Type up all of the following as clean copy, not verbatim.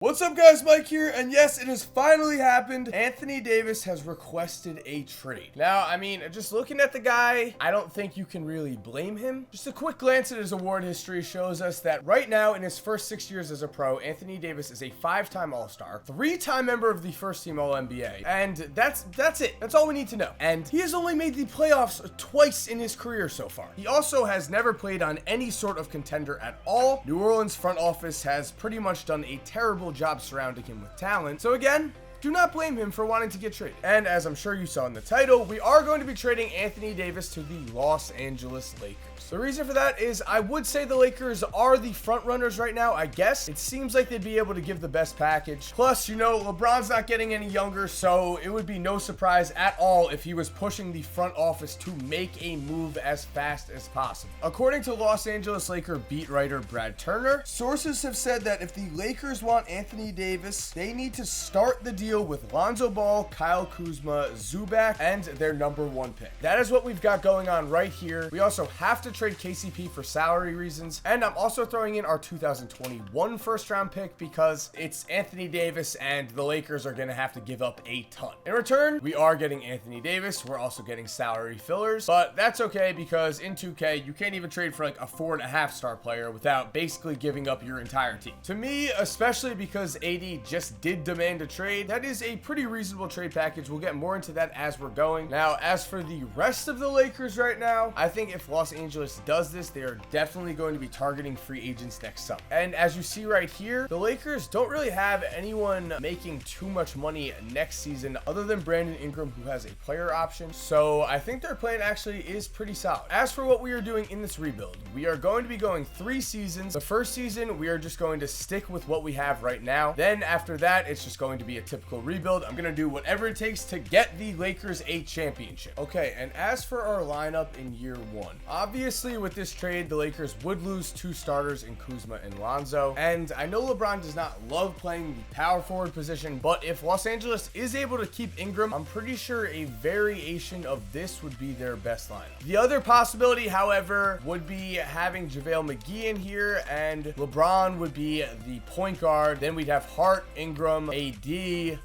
What's up guys, Mike here, and yes, it has finally happened. Anthony Davis has requested a trade. Now, I mean, just looking at the guy, I don't think you can really blame him. Just a quick glance at his award history shows us that right now, in his first 6 years as a pro, Anthony Davis is a 5-time All-Star, 3-time member of the first team All-NBA, and that's it. That's all we need to know. And he has only made the playoffs twice in his career so far. He also has never played on any sort of contender at all. New Orleans front office has pretty much done a terrible job surrounding him with talent. So again, do not blame him for wanting to get traded. And as I'm sure you saw in the title, we are going to be trading Anthony Davis to the Los Angeles Lakers. The reason for that is I would say the Lakers are the front runners right now, I guess. It seems like they'd be able to give the best package. Plus, you know, LeBron's not getting any younger, so it would be no surprise at all if he was pushing the front office to make a move as fast as possible. According to Los Angeles Laker beat writer Brad Turner, sources have said that if the Lakers want Anthony Davis, they need to start the deal with Lonzo Ball, Kyle Kuzma, Zubac, and their #1 pick. That is what we've got going on right here. We also have to trade KCP for salary reasons, and I'm also throwing in our 2021 first-round pick because it's Anthony Davis and the Lakers are going to have to give up a ton. In return, we are getting Anthony Davis. We're also getting salary fillers, but that's okay because in 2K, you can't even trade for like a 4.5-star player without basically giving up your entire team. To me, especially because AD just did demand a trade, that is a pretty reasonable trade package. We'll get more into that as we're going. Now, as for the rest of the Lakers right now, I think if Los Angeles does this, they are definitely going to be targeting free agents next summer. And as you see right here, the Lakers don't really have anyone making too much money next season other than Brandon Ingram, who has a player option. So I think their plan actually is pretty solid. As for what we are doing in this rebuild, we are going to be going 3 seasons. The first season, we are just going to stick with what we have right now. Then after that, it's just going to be a typical rebuild. I'm going to do whatever it takes to get the Lakers a championship. Okay, and as for our lineup in year 1, obviously with this trade, the Lakers would lose 2 starters in Kuzma and Lonzo. And I know LeBron does not love playing the power forward position, but if Los Angeles is able to keep Ingram, I'm pretty sure a variation of this would be their best lineup. The other possibility, however, would be having JaVale McGee in here, and LeBron would be the point guard. Then we'd have Hart, Ingram, AD,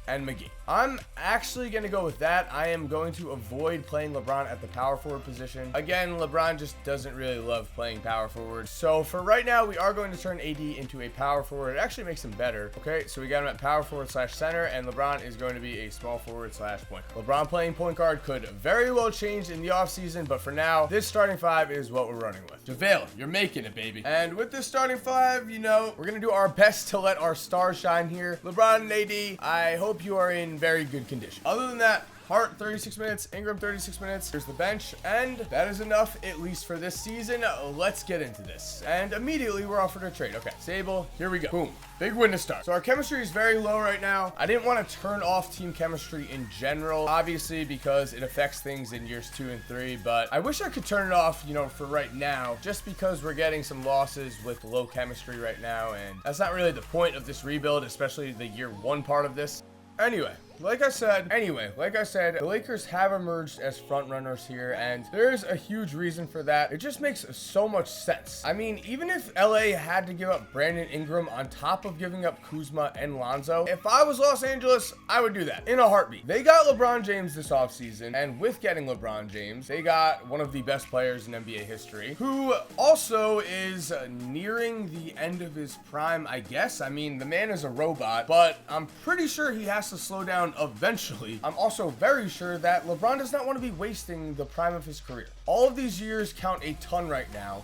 and McGee. I'm actually going to go with that. I am going to avoid playing LeBron at the power forward position. Again, LeBron just doesn't really love playing power forward. So for right now, we are going to turn AD into a power forward. It actually makes him better. Okay, so we got him at power forward / center, and LeBron is going to be a small forward / point. LeBron playing point guard could very well change in the offseason, but for now, this starting 5 is what we're running with. JaVale, you're making it, baby. And with this starting 5, you know, we're going to do our best to let our stars shine here. LeBron and AD, I hope you are in very good condition. Other than that, Hart 36 minutes, Ingram 36 minutes. Here's the bench, and that is enough at least for this season. Let's get into this. And immediately we're offered a trade. Okay, Sable, here we go. Boom. Big win to start. So our chemistry is very low right now. I didn't want to turn off team chemistry in general, obviously, because it affects things in years 2 and 3, but I wish I could turn it off, you know, for right now, just because we're getting some losses with low chemistry right now, and that's not really the point of this rebuild, especially the year 1 part of this. Anyway, like I said, the Lakers have emerged as front runners here, and there's a huge reason for that. It just makes so much sense. I mean, even if LA had to give up Brandon Ingram on top of giving up Kuzma and Lonzo, if I was Los Angeles, I would do that in a heartbeat. They got LeBron James this offseason, and with getting LeBron James, they got one of the best players in NBA history, who also is nearing the end of his prime, I guess. I mean, the man is a robot, but I'm pretty sure he has to slow down eventually. I'm also very sure that LeBron does not want to be wasting the prime of his career. All of these years count a ton right now.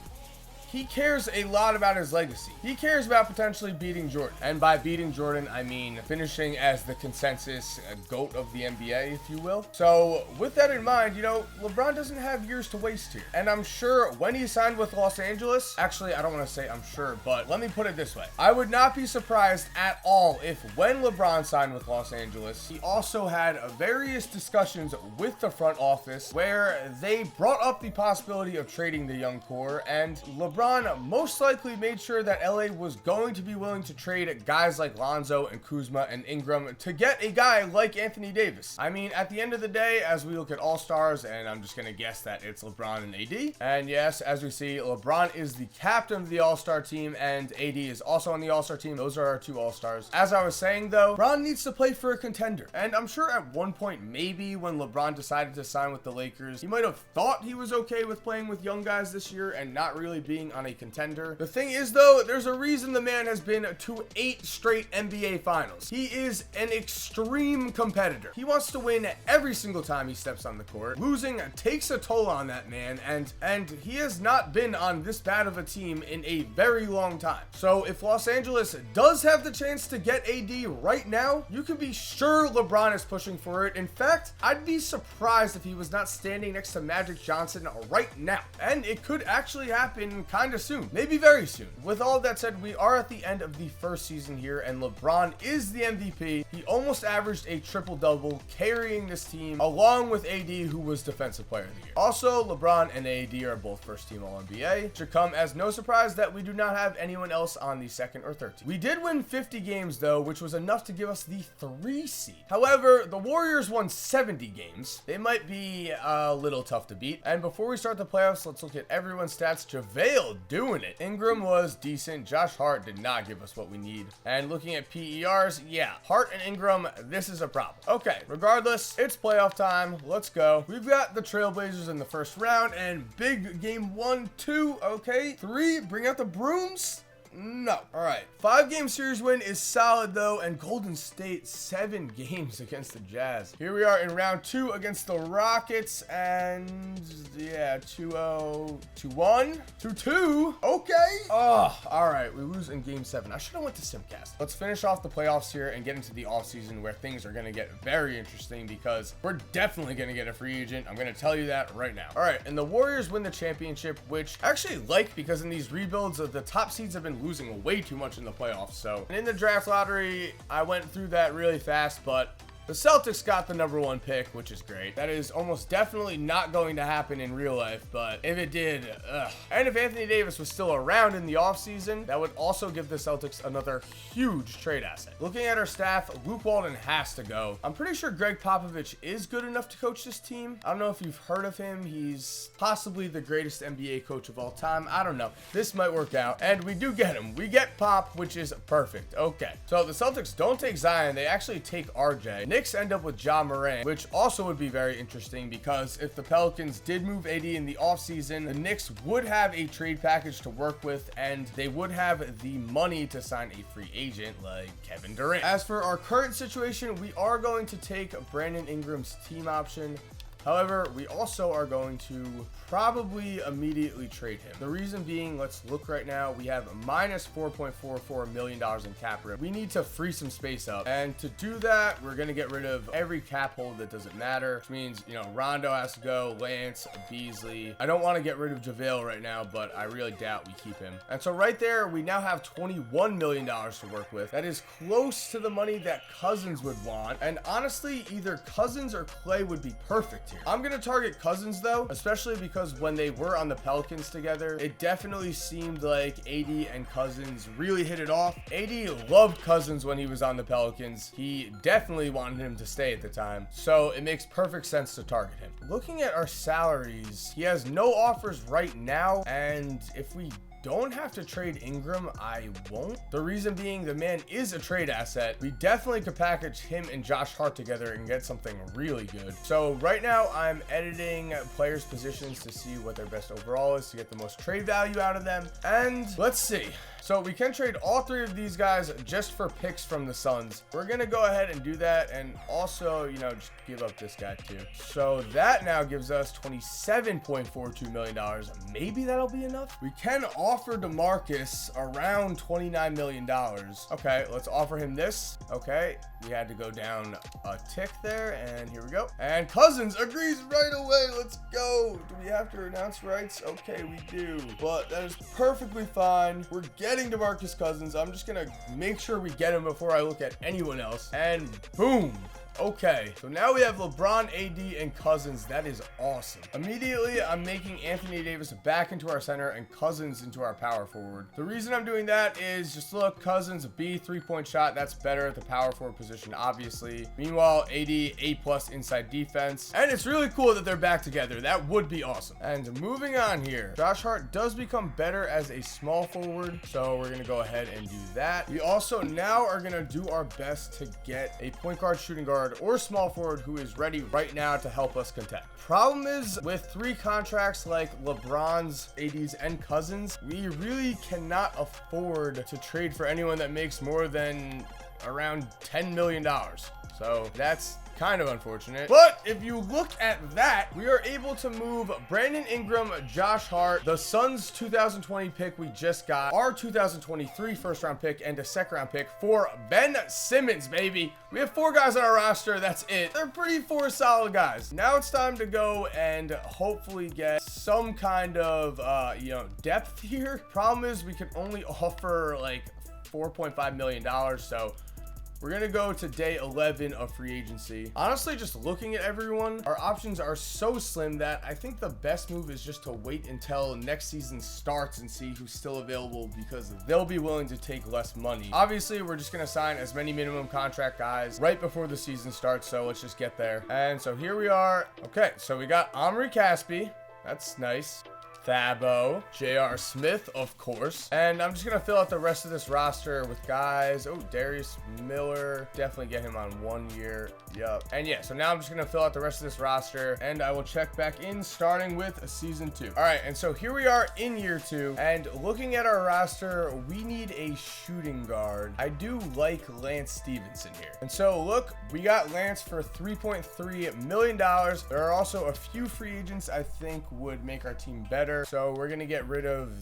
He cares a lot about his legacy. He cares about potentially beating Jordan. And by beating Jordan, I mean finishing as the consensus GOAT of the NBA, if you will. So with that in mind, you know, LeBron doesn't have years to waste here. And I'm sure when he signed with Los Angeles, actually, I don't want to say I'm sure, but let me put it this way. I would not be surprised at all if when LeBron signed with Los Angeles, he also had various discussions with the front office where they brought up the possibility of trading the young core, and LeBron LeBron most likely made sure that LA was going to be willing to trade guys like Lonzo and Kuzma and Ingram to get a guy like Anthony Davis. I mean, at the end of the day, as we look at All-Stars, and I'm just going to guess that it's LeBron and AD. And yes, as we see, LeBron is the captain of the All-Star team, and AD is also on the All-Star team. Those are our two All-Stars. As I was saying, though, LeBron needs to play for a contender. And I'm sure at one point, maybe when LeBron decided to sign with the Lakers, he might have thought he was okay with playing with young guys this year and not really being on a contender. The thing is, though, there's a reason the man has been to 8 straight NBA Finals. He is an extreme competitor. He wants to win every single time he steps on the court. Losing takes a toll on that man, and he has not been on this bad of a team in a very long time. So if Los Angeles does have the chance to get AD right now, you can be sure LeBron is pushing for it. In fact, I'd be surprised if he was not standing next to Magic Johnson right now. And it could actually happen kind of soon, maybe very soon. With all of that said, we are at the end of the first season here, and LeBron is the MVP. He almost averaged a triple-double, carrying this team along with AD, who was Defensive Player of the Year. Also, LeBron and AD are both first-team All-NBA. Should come as no surprise that we do not have anyone else on the second or third team. We did win 50 games, though, which was enough to give us the 3 seed. However, the Warriors won 70 games. They might be a little tough to beat. And before we start the playoffs, let's look at everyone's stats. JaVale doing it. Ingram was decent. Josh Hart did not give us what we need. And looking at PERs, yeah, Hart and Ingram, this is a problem. Okay, regardless, it's playoff time. Let's go. We've got the Trailblazers in the first round, and big game 1, 2, okay, 3, bring out the brooms. No. All right. 5-game series win is solid, though, and Golden State 7 games against the Jazz. Here we are in round 2 against the Rockets, and yeah, 2-0, 2-1, 2-2. Okay. Oh, all right. We lose in game 7. I should have went to Simcast. Let's finish off the playoffs here and get into the offseason, where things are going to get very interesting because we're definitely going to get a free agent. I'm going to tell you that right now. All right. And the Warriors win the championship, which I actually like, because in these rebuilds, the top seeds have been losing way too much in the playoffs. So, and in the draft lottery, I went through that really fast, but the Celtics got the #1 pick, which is great. That is almost definitely not going to happen in real life, but if it did, and if Anthony Davis was still around in the offseason, that would also give the Celtics another huge trade asset. Looking at our staff, Luke Walton has to go. I'm pretty sure Greg Popovich is good enough to coach this team. I don't know if you've heard of him. He's possibly the greatest NBA coach of all time. I don't know. This might work out, and we do get him. We get Pop, which is perfect. Okay, so the Celtics don't take Zion. They actually take RJ. Knicks end up with Ja Morant, which also would be very interesting, because if the Pelicans did move AD in the offseason, the Knicks would have a trade package to work with, and they would have the money to sign a free agent like Kevin Durant. As for our current situation, we are going to take Brandon Ingram's team option. However, we also are going to probably immediately trade him. The reason being, let's look right now, we have minus $4.44 million in cap room. We need to free some space up. And to do that, we're going to get rid of every cap hold that doesn't matter, which means, you know, Rondo has to go, Lance, Beasley. I don't want to get rid of JaVale right now, but I really doubt we keep him. And so right there, we now have $21 million to work with. That is close to the money that Cousins would want. And honestly, either Cousins or Clay would be perfect here. I'm going to target Cousins, though, especially because when they were on the Pelicans together, it definitely seemed like AD and Cousins really hit it off. AD loved Cousins when he was on the Pelicans. He definitely wanted him to stay at the time, so it makes perfect sense to target him. Looking at our salaries, he has no offers right now, and if we don't have to trade Ingram, I won't. The reason being, the man is a trade asset. We definitely could package him and Josh Hart together and get something really good. So right now I'm editing players' positions to see what their best overall is to get the most trade value out of them. And let's see. So we can trade all 3 of these guys just for picks from the Suns. We're going to go ahead and do that, and also, you know, just give up this guy too. So that now gives us $27.42 million. Maybe that'll be enough. We can offer DeMarcus around $29 million. Okay, let's offer him this. Okay, we had to go down a tick there, and here we go. And Cousins agrees right away. Let's go. Do we have to announce rights? Okay, we do. But that is perfectly fine. We're getting DeMarcus Cousins. I'm just gonna make sure we get him before I look at anyone else. And boom. Okay, so now we have LeBron, AD, and Cousins. That is awesome. Immediately, I'm making Anthony Davis back into our center and Cousins into our power forward. The reason I'm doing that is just look, Cousins, a B, 3-point shot. That's better at the power forward position, obviously. Meanwhile, AD, A+ inside defense. And it's really cool that they're back together. That would be awesome. And moving on here, Josh Hart does become better as a small forward, so we're going to go ahead and do that. We also now are going to do our best to get a point guard, shooting guard, or small forward who is ready right now to help us contend. Problem is, with 3 contracts like LeBron's, AD's, and Cousins, we really cannot afford to trade for anyone that makes more than around $10 million. So that's kind of unfortunate. But if you look at that, we are able to move Brandon Ingram, Josh Hart, the Suns 2020 pick we just got, our 2023 first round pick, and a second round pick for Ben Simmons, baby. We have 4 guys on our roster. That's it. They're pretty 4 solid guys. Now it's time to go and hopefully get some kind of, depth here. Problem is we can only offer like $4.5 million. So we're going to go to day 11 of free agency. Honestly, just looking at everyone, our options are so slim that I think the best move is just to wait until next season starts and see who's still available, because they'll be willing to take less money. Obviously, we're just going to sign as many minimum contract guys right before the season starts, so let's just get there. And so here we are. Okay, so we got Omri Caspi. That's nice. Thabo, J.R. Smith, of course. And I'm just going to fill out the rest of this roster with guys. Oh, Darius Miller. Definitely get him on 1 year. Yup. And yeah, so now I'm just going to fill out the rest of this roster, and I will check back in starting with season 2. All right, and so here we are in year 2, and looking at our roster, we need a shooting guard. I do like Lance Stevenson here. And so look, we got Lance for $3.3 million. There are also a few free agents I think would make our team better. So we're going to get rid of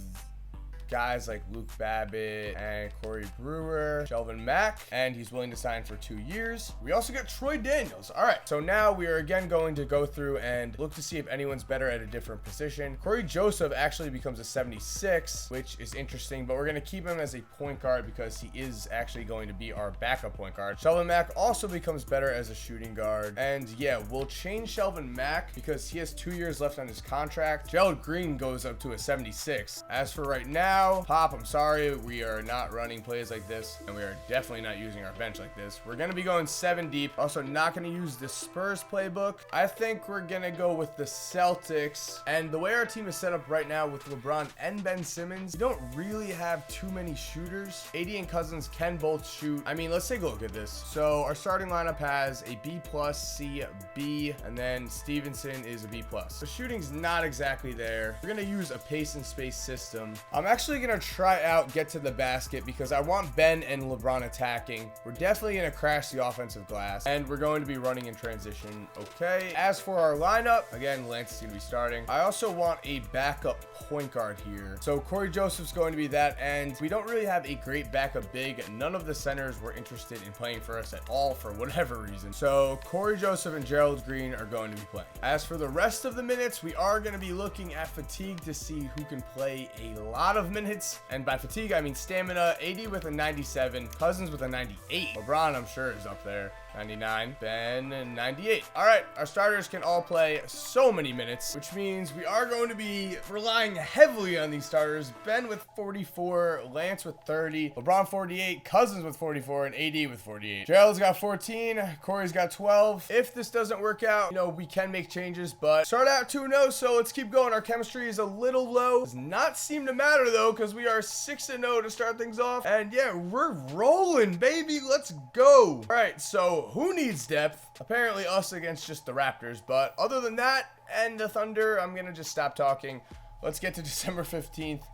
guys like Luke Babbitt and Corey Brewer, Shelvin Mack, and he's willing to sign for 2 years. We also got Troy Daniels. All right, so now we are again going to go through and look to see if anyone's better at a different position. Corey Joseph actually becomes a 76, which is interesting, but we're going to keep him as a point guard because he is actually going to be our backup point guard. Shelvin Mack also becomes better as a shooting guard, and yeah, we'll change Shelvin Mack because he has 2 years left on his contract. Gerald Green goes up to a 76. As for right now, Pop, I'm sorry, we are not running plays like this, and we are definitely not using our bench like this. We're going to be going 7 deep. Also not going to use the Spurs playbook. I think we're going to go with the Celtics. And the way our team is set up right now with LeBron and Ben Simmons, we don't really have too many shooters. AD and Cousins can both shoot. I mean, let's take a look at this. So our starting lineup has a B+, C, B, and then Stevenson is a B+. The shooting's not exactly there. We're going to use a pace and space system. I'm actually going to try out get to the basket because I want Ben and LeBron attacking. We're definitely going to crash the offensive glass, and we're going to be running in transition. Okay, as for our lineup, again, Lance is going to be starting. I also want a backup point guard here. So Corey Joseph's going to be that, and we don't really have a great backup big. None of the centers were interested in playing for us at all for whatever reason. So Corey Joseph and Gerald Green are going to be playing. As for the rest of the minutes, we are going to be looking at fatigue to see who can play a lot of minutes. And by fatigue, I mean stamina. AD with a 97, Cousins with a 98. LeBron, I'm sure, is up there. 99, Ben, and 98. All right, our starters can all play so many minutes, which means we are going to be relying heavily on these starters. Ben with 44, Lance with 30, LeBron 48, Cousins with 44, and AD with 48. Gerald's got 14, Corey's got 12. If this doesn't work out, we can make changes, but start out 2-0, so let's keep going. Our chemistry is a little low. Does not seem to matter, though, because we are 6-0 to start things off. And yeah, we're rolling, baby. Let's go. All right, so who needs depth? Apparently us against just the Raptors, but other than that and the Thunder, I'm gonna just stop talking. Let's get to December 15th.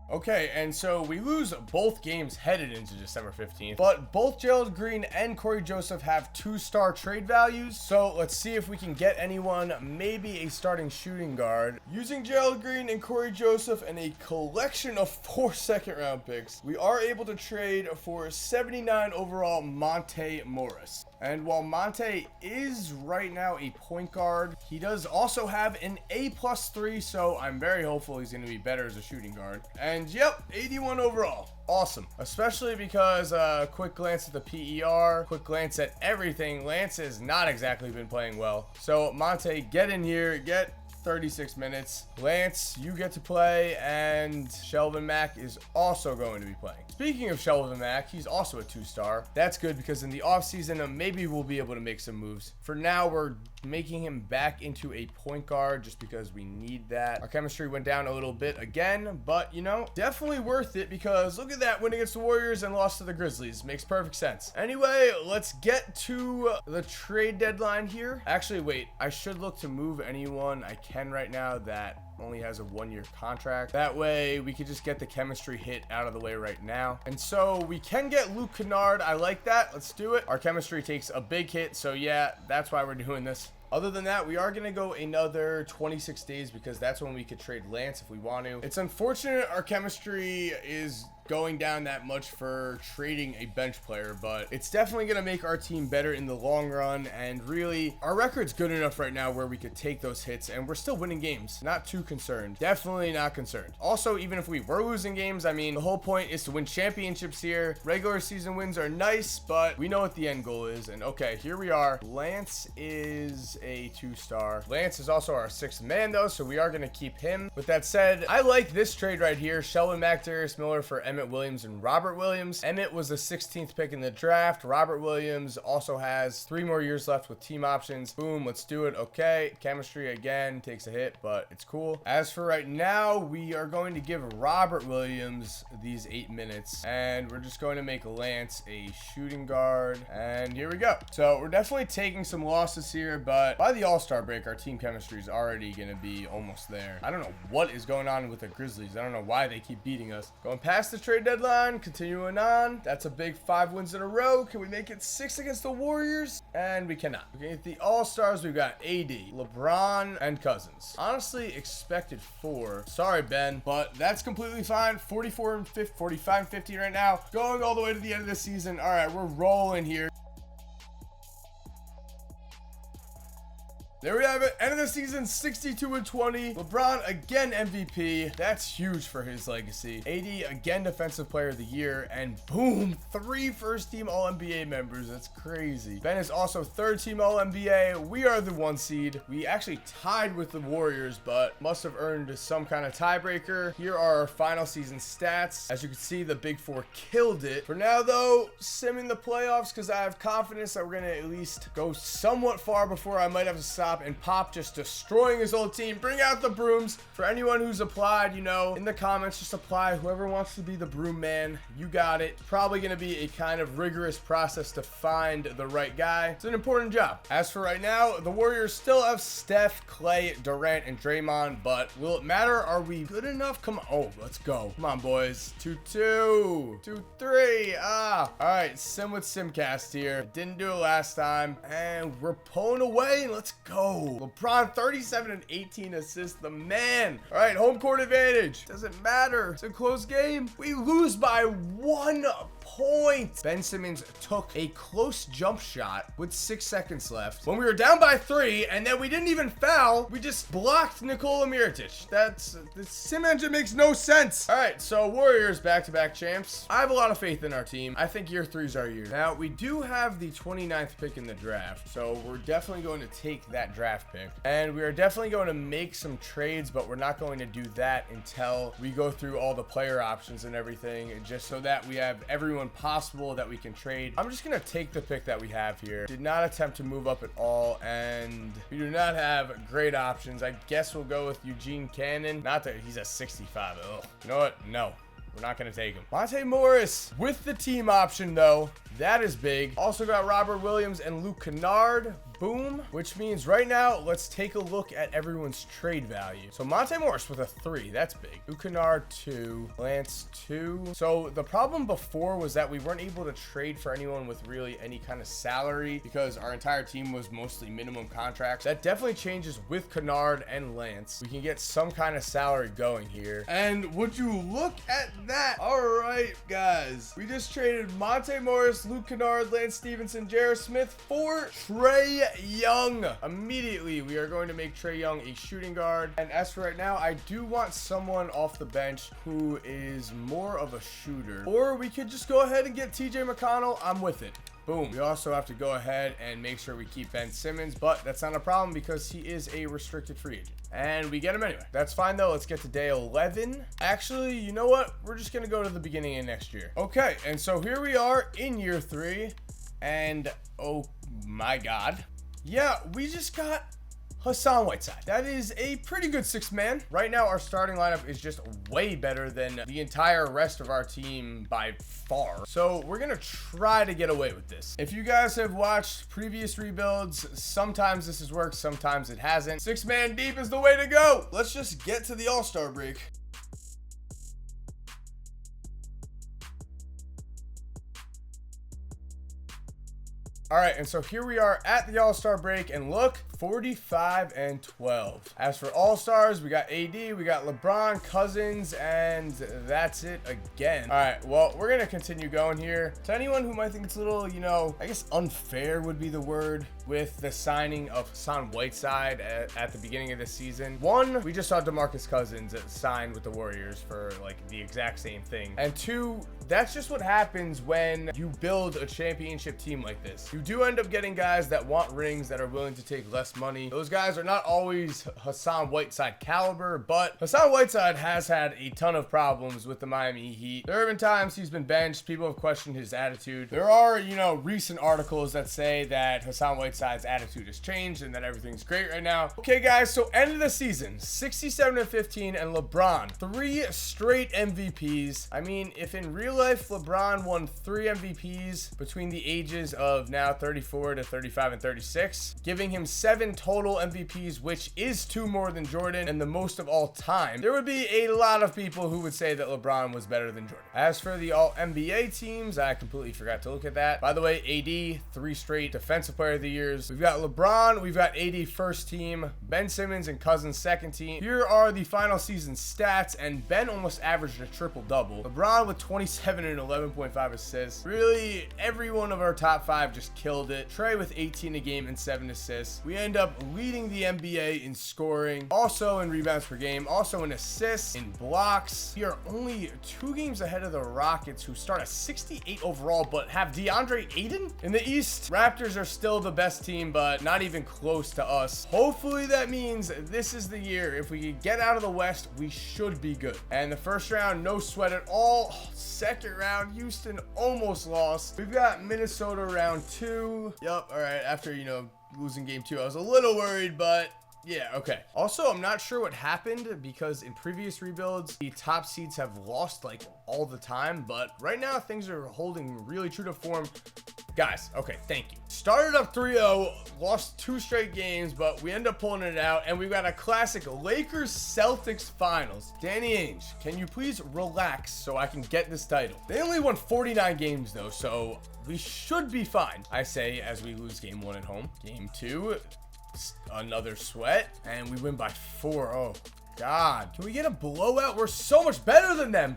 Okay, and so we lose both games headed into December 15th, but both Gerald Green and Corey Joseph have 2-star trade values, so let's see if we can get anyone, maybe a starting shooting guard. Using Gerald Green and Corey Joseph and a collection of 4 second-round picks, we are able to trade for 79 overall Monte Morris. And while Monte is right now a point guard, he does also have an A+3, so I'm very hopeful he's going to be better as a shooting guard. And yep, 81 overall. Awesome. Especially because quick glance at the PER, quick glance at everything. Lance has not exactly been playing well. So Monte, get in here, get 36 minutes. Lance, you get to play, and Shelvin Mack is also going to be playing. Speaking of Shelvin Mack, he's also a 2-star. That's good because in the offseason, maybe we'll be able to make some moves. For now, we're making him back into a point guard just because we need that. Our chemistry went down a little bit again, but you know, definitely worth it because look at that, win against the Warriors and lost to the Grizzlies. Makes perfect sense. Anyway, let's get to the trade deadline here. Actually, wait, I should look to move anyone I can right now that only has a 1-year contract. That way we could just get the chemistry hit out of the way right now. And so we can get Luke Kennard. I like that. Let's do it. Our chemistry takes a big hit. So yeah, that's why we're doing this. Other than that, we are going to go another 26 days because that's when we could trade Lance if we want to. It's unfortunate our chemistry is going down that much for trading a bench player, but it's definitely going to make our team better in the long run. And really, our record's good enough right now where we could take those hits and we're still winning games. Not too concerned. Definitely not concerned. Also, even if we were losing games, I mean, the whole point is to win championships here. Regular season wins are nice, but we know what the end goal is. And okay, here we are. Lance is a 2-star. Lance is also our 6th man though, so we are going to keep him. With that said, I like this trade right here. Shelvin Mack, Darius Miller for Emmett Williams and Robert Williams. Emmett was the 16th pick in the draft. Robert Williams also has 3 more years left with team options. Boom, let's do it. Okay, chemistry again takes a hit, but it's cool. As for right now, we are going to give Robert Williams these 8 minutes, and we're just going to make Lance a shooting guard. And here we go. So we're definitely taking some losses here, but by the All-Star break, our team chemistry is already going to be almost there. I don't know what is going on with the Grizzlies. I don't know why they keep beating us. Going past the trade deadline, continuing on. That's a big 5 wins in a row. Can we make it 6 against the Warriors? And we cannot. We get the All-Stars. We've got AD, LeBron, and Cousins. Honestly, expected 4. Sorry, Ben, but that's completely fine. 44 and 50, 45 and 50 right now. Going all the way to the end of the season. All right, we're rolling here. There we have it. End of the season, 62 and 20. LeBron again MVP. That's huge for his legacy. AD again Defensive Player of the Year. And boom, 3 first-team All-NBA members. That's crazy. Ben is also 3rd-team All-NBA. We are the 1 seed. We actually tied with the Warriors, but must have earned some kind of tiebreaker. Here are our final season stats. As you can see, the Big 4 killed it. For now, though, simming the playoffs because I have confidence that we're going to at least go somewhat far before I might have to stop. And Pop just destroying his old team. Bring out the brooms. For anyone who's applied, you know, in the comments, just apply. Whoever wants to be the broom man, you got it. Probably going to be a kind of rigorous process to find the right guy. It's an important job. As for right now, the Warriors still have Steph, Clay, Durant, and Draymond, but will it matter? Are we good enough? Come on. Oh, let's go. Come on, boys. 2-2. 2-3. All right. Sim with Simcast here. Didn't do it last time. And we're pulling away. Let's go. LeBron, 37 and 18 assists. The man. All right, home court advantage. Doesn't matter. It's a close game. We lose by 1 point. Ben Simmons took a close jump shot with 6 seconds left when we were down by 3, and then we didn't even foul. We just blocked Nikola Mirotic. The sim engine makes no sense. All right, so Warriors back-to-back champs. I have a lot of faith in our team. I think year 3 is our year. Now, we do have the 29th pick in the draft, so we're definitely going to take that draft pick, and we are definitely going to make some trades, but we're not going to do that until we go through all the player options and everything, just so that we have everyone possible that we can trade. I'm just gonna take the pick that we have here. Did not attempt to move up at all, and we do not have great options. I guess we'll go with Eugene Cannon. Not that he's a 65. Ugh. You know what? No. We're not going to take him. Monte Morris with the team option, though. That is big. Also got Robert Williams and Luke Kennard. boom, which means right now, let's take a look at everyone's trade value. So Monte Morris with a 3, that's big. Ucanard 2, Lance 2. So the problem before was that we weren't able to trade for anyone with really any kind of salary because our entire team was mostly minimum contracts. That definitely changes with Kennard and Lance. We can get some kind of salary going here. And would you look at that? All right, guys. We just traded Monte Morris, Luke Kennard, Lance Stevenson, J.R. Smith for Trae Young. Immediately, we are going to make Trae Young a shooting guard. And as for right now, I do want someone off the bench who is more of a shooter. Or we could just go ahead and get TJ McConnell. I'm with it. Boom. We also have to go ahead and make sure we keep Ben Simmons, but that's not a problem because he is a restricted free agent. And we get him anyway. That's fine though. Let's get to day 11. Actually, you know what? We're just going to go to the beginning of next year. Okay, and so here we are in year 3. And oh my God. Yeah, we just got Hassan Whiteside. That is a pretty good 6-man. Right now, our starting lineup is just way better than the entire rest of our team by far. So we're gonna try to get away with this. If you guys have watched previous rebuilds, sometimes this has worked, sometimes it hasn't. 6-man deep is the way to go. Let's just get to the All-Star break. All right, and so here we are at the All-Star break, and look, 45-12. As for All-Stars, we got AD, we got LeBron, Cousins, and that's it again. All right, well, we're gonna continue going here. To anyone who might think it's a little, you know, I guess unfair would be the word with the signing of Hassan Whiteside at the beginning of the season. One, we just saw DeMarcus Cousins sign with the Warriors for like the exact same thing. And two, that's just what happens when you build a championship team like this. You do end up getting guys that want rings, that are willing to take less money. Those guys are not always Hassan Whiteside caliber, but Hassan Whiteside has had a ton of problems with the Miami Heat. There have been times he's been benched. People have questioned his attitude. There are, you know, recent articles that say that Hassan Whiteside's attitude has changed and that everything's great right now. Okay, guys, so end of the season, 67-15, and LeBron, 3 straight MVPs. I mean, if in real life LeBron won 3 MVPs between the ages of now 34 to 35 and 36, giving him 7 total MVPs, which is 2 more than Jordan and the most of all time, there would be a lot of people who would say that LeBron was better than Jordan. As for the All-NBA teams, I completely forgot to look at that. By the way, AD, 3 straight Defensive Player of the Years. We've got LeBron, we've got AD first team, Ben Simmons and Cousins second team. Here are the final season stats, and Ben almost averaged a triple-double. LeBron with 27 and 11.5 assists. Really, every one of our top 5 just killed it. Trae with 18 a game and 7 assists. We end up leading the NBA in scoring, also in rebounds per game, also in assists, in blocks. We are only 2 games ahead of the Rockets, who start at 68 overall, but have DeAndre Ayton. In the East, Raptors are still the best team, but not even close to us. Hopefully that means this is the year. If we could get out of the West, we should be good. And the first round, no sweat at all. Second round, Houston almost lost. We've got Minnesota round 2. Yup, all right, after, you know, losing game 2, I was a little worried, but yeah, okay. Also, I'm not sure what happened because in previous rebuilds, the top seeds have lost like all the time, but right now things are holding really true to form. Guys, okay, thank you. Started up 3-0, lost 2 straight games, but we end up pulling it out, and we've got a classic Lakers-Celtics finals. Danny Ainge, can you please relax so I can get this title? They only won 49 games though, so we should be fine, I say, as we lose game 1 at home. Game 2, another sweat, and we win by 4. Oh God, can we get a blowout? We're so much better than them.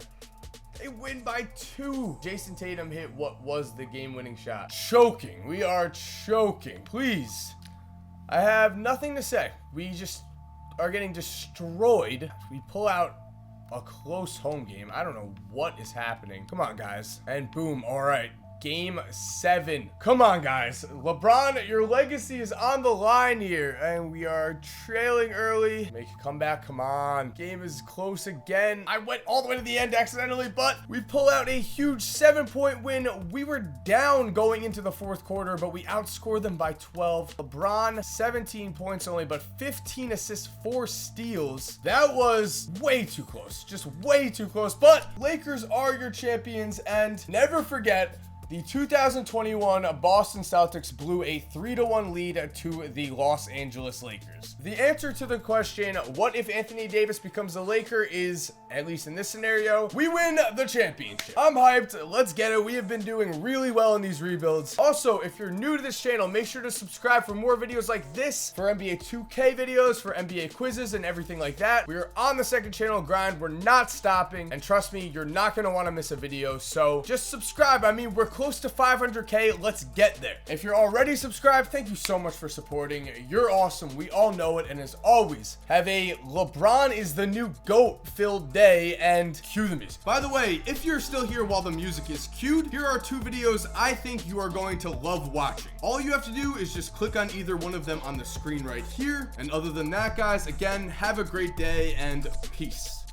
They win by 2. Jason Tatum hit what was the game-winning shot. Choking. We are choking. Please. I have nothing to say. We just are getting destroyed. We pull out a close home game. I don't know what is happening. Come on, guys. And boom. All right. Game 7. Come on, guys. LeBron, your legacy is on the line here, and we are trailing early. Make a comeback. Come on. Game is close again. I went all the way to the end accidentally, but we pull out a huge 7-point win. We were down going into the 4th quarter, but we outscored them by 12. LeBron, 17 points only, but 15 assists, 4 steals. That was way too close. Just way too close. But Lakers are your champions, and never forget, The 2021 Boston Celtics blew a 3-1 lead to the Los Angeles Lakers. The answer to the question, what if Anthony Davis becomes a Laker, is, at least in this scenario, we win the championship. I'm hyped. Let's get it. We have been doing really well in these rebuilds. Also, if you're new to this channel, make sure to subscribe for more videos like this, for NBA 2K videos, for NBA quizzes, and everything like that. We are on the second channel grind. We're not stopping. And trust me, you're not going to want to miss a video. So just subscribe. I mean, we're close to 500K. Let's get there. If you're already subscribed, thank you so much for supporting. You're awesome. We all know it. And as always, have a LeBron is the new GOAT filled day, and cue the music. By the way, if you're still here while the music is cued, here are 2 videos I think you are going to love watching. All you have to do is just click on either one of them on the screen right here. And other than that, guys, again, have a great day and peace.